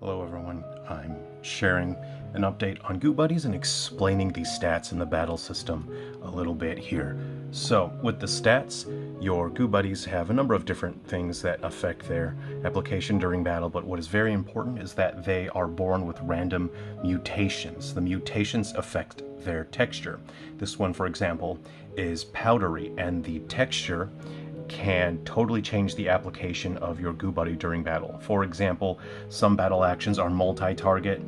Hello everyone, I'm sharing an update on Goobuddies and explaining the stats in the battle system a little bit here. So, with the stats, your Goobuddies have a number of different things that affect their application during battle, but what is very important is that they are born with random mutations. The mutations affect their texture. This one, for example, is powdery, and the texture can totally change the application of your Goobuddy during battle. For example, some battle actions are multi-target.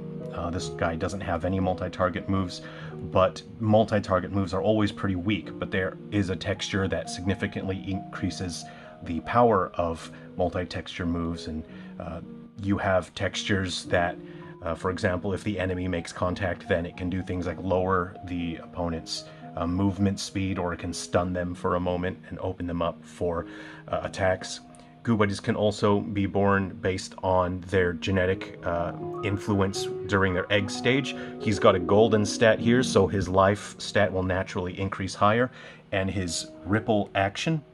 This guy doesn't have any multi-target moves, but multi-target moves are always pretty weak, but there is a texture that significantly increases the power of multi-texture moves, and you have textures that, for example, if the enemy makes contact, then it can do things like lower the opponent's movement speed, or it can stun them for a moment and open them up for attacks. Goobuddies can also be born based on their genetic influence during their egg stage. He's got a golden stat here, so his life stat will naturally increase higher, and his ripple action,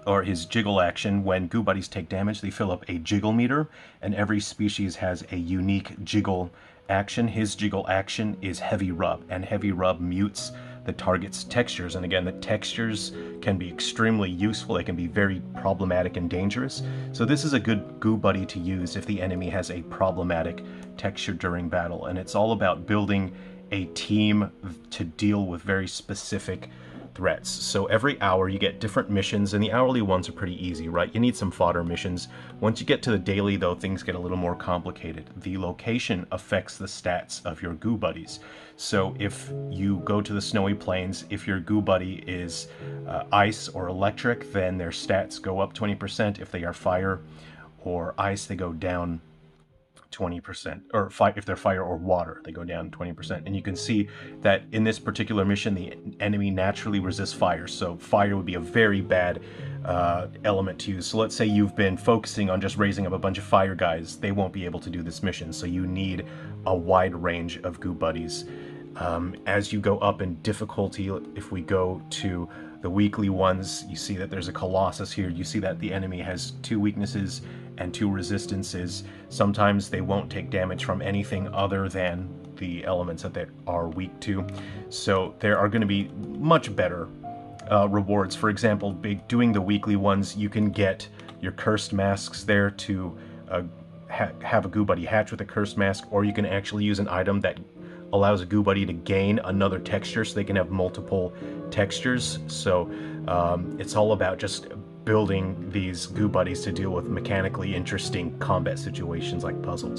or his jiggle action, when Goobuddies take damage, they fill up a jiggle meter, and every species has a unique jiggle action. His jiggle action is heavy rub, and heavy rub mutes the target's textures, and again, the textures can be extremely useful. They can be very problematic and dangerous, so this is a good Goobuddy to use if the enemy has a problematic texture during battle, and it's all about building a team to deal with very specific threats. So every hour you get different missions, and the hourly ones are pretty easy, right? You need some fodder missions. Once you get to the daily, though, things get a little more complicated. The location affects the stats of your Goobuddies. So if you go to the snowy plains, if your Goobuddy is ice or electric, then their stats go up 20%. If they are fire or ice, they go down 20%, or if they're fire or water, they go down 20%. And you can see that in this particular mission, the enemy naturally resists fire, so fire would be a very bad element to use. So let's say you've been focusing on just raising up a bunch of fire guys, they won't be able to do this mission, so you need a wide range of Goobuddies. As you go up in difficulty, if we go to the weekly ones, you see that there's a Colossus here. You see that the enemy has 2 weaknesses and 2 resistances. Sometimes they won't take damage from anything other than the elements that they are weak to. So there are going to be much better rewards. For example, doing the weekly ones, you can get your cursed masks there to have a Goobuddy hatch with a cursed mask, or you can actually use an item that allows a Goobuddy to gain another texture, so they can have multiple textures. So it's all about just building these Goobuddies to deal with mechanically interesting combat situations like puzzles.